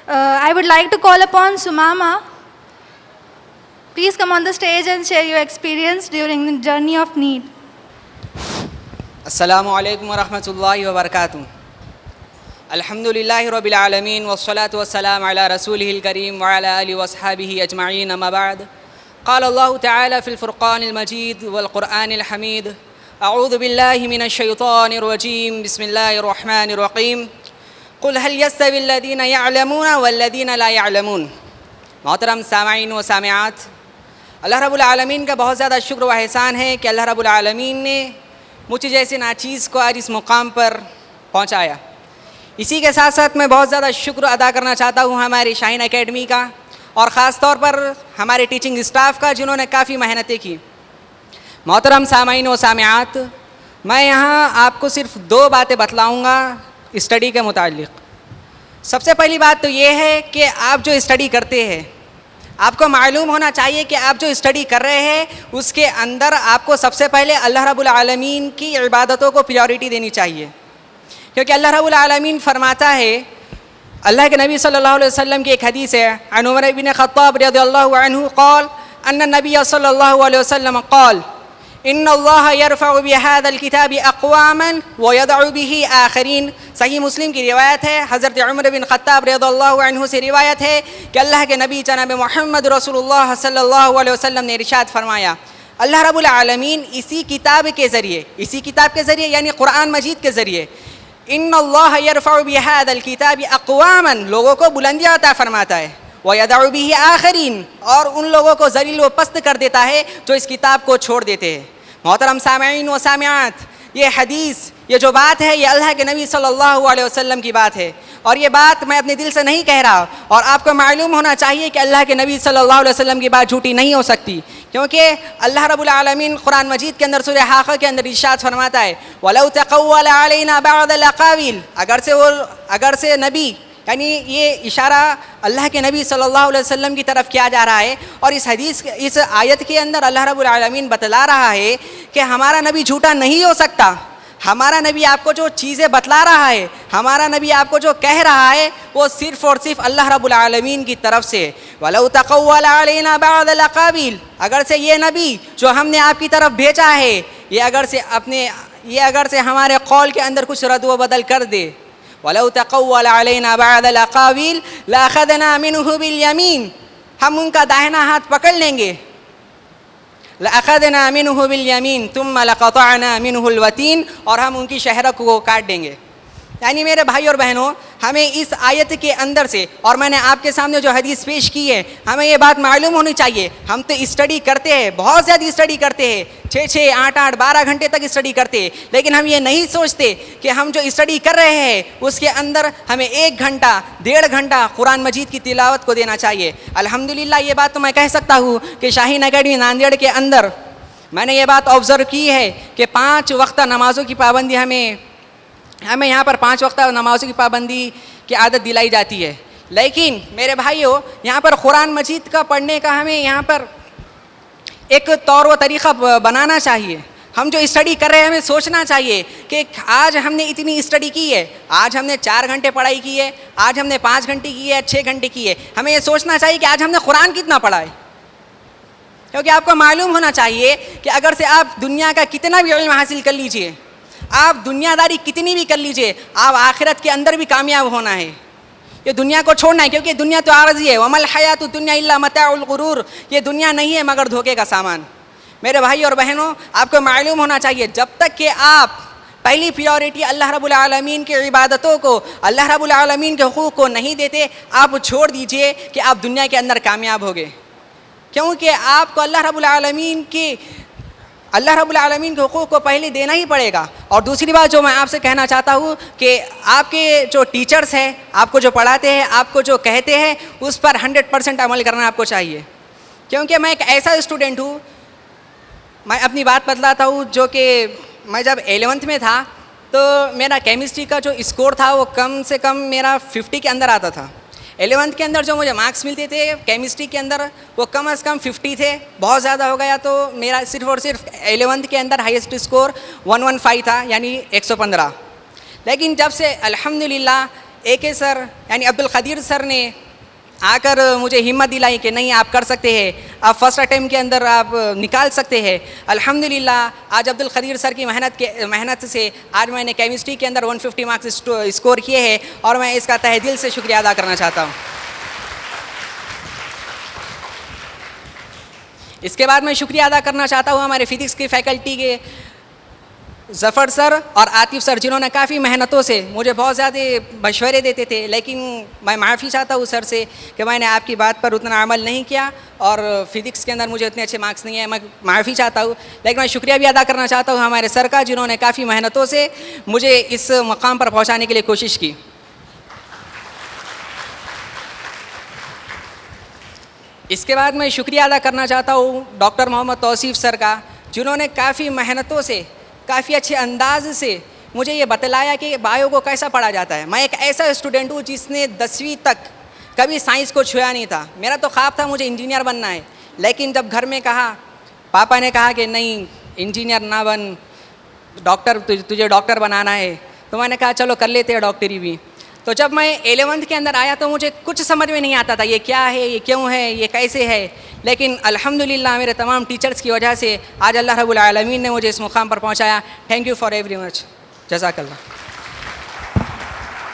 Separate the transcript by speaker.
Speaker 1: I would like to call upon Sumama. Please come on the stage and share your experience during the journey of need.
Speaker 2: السلام علیکم ورحمۃ اللہ وبرکاتہ. الحمد للہ رب العالمین والصلاة والسلام علی رسولہ الکریم وعلی آلہ واصحابہ اجمعین، اما بعد. قال اللہ تعالی فی الفرقان المجید والقرآن الحمید: اعوذ باللہ من الشیطان الرجیم، بسم اللہ الرحمن الرحیم. قل هل يستوي الذین يعلمون والذین لا يعلمون. محترم سامعین و سامعات، اللہ رب العالمین کا بہت زیادہ شکر و احسان ہے کہ اللہ رب العالمین نے مجھ جیسے ناچیز کو آج اس مقام پر پہنچایا. اسی کے ساتھ ساتھ میں بہت زیادہ شکر ادا کرنا چاہتا ہوں ہماری شاہین اکیڈمی کا، اور خاص طور پر ہمارے ٹیچنگ اسٹاف کا، جنہوں نے کافی محنتیں کی. محترم سامعین و سامعات، میں یہاں آپ کو صرف 2 باتیں بتلاؤں گا اسٹڈی کے متعلق. سب سے پہلی بات تو یہ ہے کہ آپ جو اسٹڈی کرتے ہیں، آپ کو معلوم ہونا چاہیے کہ آپ جو اسٹڈی کر رہے ہیں اس کے اندر آپ کو سب سے پہلے اللہ رب العالمین کی عبادتوں کو پریورٹی دینی چاہیے. کیونکہ اللہ رب العالمین فرماتا ہے، اللہ کے نبی صلی اللہ علیہ وسلم کی ایک حدیث ہے، عن عمر بن خطاب رضی اللہ عنہ قال ان النبی صلی اللہ علیہ وسلم قال ان اللہ یرفع بهذا الكتاب اقواما ویدع به آخرین. صحیح مسلم کی روایت ہے، حضرت عمر بن خطاب رضی اللہ عنہ سے روایت ہے کہ اللہ کے نبی جناب محمد رسول اللہ صلی اللہ علیہ وسلم نے ارشاد فرمایا، اللہ رب العالمین اسی کتاب کے ذریعے یعنی قرآن مجید کے ذریعے، ان اللہ یرفع بهذا الكتاب اقواما، لوگوں کو بلندی عطا فرماتا ہے، وَيَدَعُ بِهِ آخرین، اور ان لوگوں کو ذلیل و پست کر دیتا ہے جو اس کتاب کو چھوڑ دیتے ہیں. محترم سامعین و سامعات، یہ حدیث، یہ جو بات ہے، یہ اللہ کے نبی صلی اللہ علیہ وسلم کی بات ہے، اور یہ بات میں اپنے دل سے نہیں کہہ رہا. اور آپ کو معلوم ہونا چاہیے کہ اللہ کے نبی صلی اللہ علیہ وسلم کی بات جھوٹی نہیں ہو سکتی، کیونکہ اللہ رب العالمین قرآن مجید کے اندر سورہ حاقہ کے اندر ارشاد فرماتا ہے، وَلَوْ تَقَوَّلَ عَلَيْنَا بَعْضَ الْأَقَاوِيلِ. اگر سے نبی، یعنی یہ اشارہ اللہ کے نبی صلی اللہ علیہ وسلم کی طرف کیا جا رہا ہے، اور اس آیت کے اندر اللہ رب العالمین بتلا رہا ہے کہ ہمارا نبی جھوٹا نہیں ہو سکتا. ہمارا نبی آپ کو جو چیزیں بتلا رہا ہے، ہمارا نبی آپ کو جو کہہ رہا ہے، وہ صرف اور صرف اللہ رب العالمین کی طرف سے. وَلَوْ تَقَوَّلَ عَلَيْنَا بَعْضَ الْأَقَاوِيلِ. اگر سے یہ نبی جو ہم نے آپ کی طرف بھیجا ہے، یہ اگر سے ہمارے قول کے اندر کچھ رد و بدل کر دے، وَلَوْ تَقَوَّلَ عَلَيْنَا بَعْضَ الْأَقَاوِيلِ لَأَخَذْنَا مِنْهُ بِالْيَمِينِ. ہم ان کا داہنا ہاتھ پکڑ لیں گے. لَأَخَذْنَا مِنْهُ بِالْيَمِينِ ثُمَّ لَقَطَعْنَا مِنْهُ الْوَتِينَ. اور ہم ان کی شہرک کو کاٹ دیں گے. یعنی میرے بھائی اور بہنوں، ہمیں اس آیت کے اندر سے، اور میں نے آپ کے سامنے جو حدیث پیش کی ہے، ہمیں یہ بات معلوم ہونی چاہیے. ہم تو اسٹڈی کرتے ہیں، بہت زیادہ اسٹڈی کرتے ہیں، 6 8 12 گھنٹے تک اسٹڈی کرتے ہیں، لیکن ہم یہ نہیں سوچتے کہ ہم جو اسٹڈی کر رہے ہیں اس کے اندر ہمیں 1 گھنٹہ 1.5 گھنٹہ قرآن مجید کی تلاوت کو دینا چاہیے. الحمدللہ یہ بات تو میں کہہ سکتا ہوں کہ شاہین اکیڈمی ناندیڑ کے اندر میں نے یہ بات آبزرو کی ہے کہ 5 وقتہ نمازوں کی پابندی ہمیں یہاں پر 5 وقتہ نمازوں کی پابندی کی عادت دلائی جاتی ہے. لیکن میرے بھائیوں، یہاں پر قرآن مجید کا پڑھنے کا ہمیں یہاں پر ایک طور و طریقہ بنانا چاہیے. ہم جو اسٹڈی کر رہے ہیں ہمیں سوچنا چاہیے کہ آج ہم نے اتنی اسٹڈی کی ہے، آج ہم نے 4 گھنٹے پڑھائی کی ہے، آج ہم نے 5 گھنٹے کی ہے، 6 گھنٹے کی ہے. ہمیں یہ سوچنا چاہیے کہ آج ہم نے قرآن کتنا پڑھا ہے. کیونکہ آپ کو معلوم ہونا چاہیے کہ اگر سے آپ دنیا کا کتنا بھی علم حاصل کر لیجئے، آپ دنیا داری کتنی بھی کر لیجئے، آپ آخرت کے اندر بھی کامیاب ہونا ہے. یہ دنیا کو چھوڑنا ہے، کیونکہ دنیا تو عارضی ہے. وَمَا الْحَيَاةُ الدُّنْيَا إِلَّا مَتَاعُ الْغُرُورِ. یہ دنیا نہیں ہے مگر دھوکے کا سامان. میرے بھائی اور بہنوں، آپ کو معلوم ہونا چاہیے، جب تک کہ آپ پہلی پریورٹی اللہ رب العالمین کی عبادتوں کو، اللہ رب العالمین کے حقوق کو نہیں دیتے، آپ چھوڑ دیجئے کہ آپ دنیا کے اندر کامیاب ہوگے. کیونکہ آپ کو اللہ رب العالمین کے حقوق کو پہلے دینا ہی پڑے گا. اور دوسری بات جو میں آپ سے کہنا چاہتا ہوں کہ آپ کے جو ٹیچرز ہیں، آپ کو جو پڑھاتے ہیں، آپ کو جو کہتے ہیں، اس پر 100% عمل کرنا آپ کو چاہیے. کیونکہ میں ایک ایسا اسٹوڈنٹ ہوں، میں اپنی بات بتلاتا ہوں، جو کہ میں جب 11th میں تھا تو میرا کیمسٹری کا جو اسکور تھا وہ کم سے کم میرا 50 کے اندر آتا تھا. 11th کے اندر جو مجھے مارکس ملتے تھے کیمسٹری کے اندر وہ کم از کم 50 تھے. بہت زیادہ ہو گیا تو میرا صرف اور صرف 11th کے اندر ہائیسٹ اسکور 115 تھا، یعنی 115. لیکن جب سے الحمدللہ ایک ہے سر یعنی عبد القدیر سر نے آ کر مجھے ہمت دلائی کہ نہیں آپ کر سکتے ہیں, آپ فرسٹ اٹیمپٹ کے اندر آپ نکال سکتے ہیں. الحمدللہ آج عبد القدیر سر کی محنت سے آج میں نے کیمسٹری کے اندر 150 مارکس اسکور کیے ہیں, اور میں اس کا تہ دل سے شکریہ ادا کرنا چاہتا ہوں. اس کے بعد میں شکریہ ادا کرنا چاہتا ہوں ہمارے فزکس کی فیکلٹی کے ظفر سر اور عاطف سر, جنہوں نے کافی محنتوں سے مجھے بہت زیادہ مشورے دیتے تھے, لیکن میں معافی چاہتا ہوں سر سے کہ میں نے آپ کی بات پر اتنا عمل نہیں کیا اور فزکس کے اندر مجھے اتنے اچھے مارکس نہیں ہیں. میں معافی چاہتا ہوں, لیکن میں شکریہ بھی ادا کرنا چاہتا ہوں ہمارے سر کا, جنہوں نے کافی محنتوں سے مجھے اس مقام پر پہنچانے کے لیے کوشش کی. اس کے بعد میں شکریہ ادا کرنا چاہتا ہوں ڈاکٹر محمد توصیف سر کا, جنہوں نے کافی محنتوں سے کافی اچھے انداز سے مجھے یہ بتلایا کہ بایو کو کیسا پڑھا جاتا ہے. میں ایک ایسا اسٹوڈنٹ ہوں جس نے 10ویں تک کبھی سائنس کو چھویا نہیں تھا. میرا تو خواب تھا مجھے انجینئر بننا ہے, لیکن جب گھر میں کہا, پاپا نے کہا کہ نہیں انجینئر نہ بن, ڈاکٹر تجھے ڈاکٹر بنانا ہے, تو میں نے کہا چلو کر لیتے ہیں ڈاکٹری بھی. تو جب میں 11th کے اندر آیا تو مجھے کچھ سمجھ میں نہیں آتا تھا یہ کیا ہے, یہ کیوں ہے, یہ کیسے ہے, لیکن الحمدللہ میرے تمام ٹیچرز کی وجہ سے آج اللہ رب العالمین نے مجھے اس مقام پر پہنچایا. تھینک یو فار ایوری مچ. جزاک اللہ.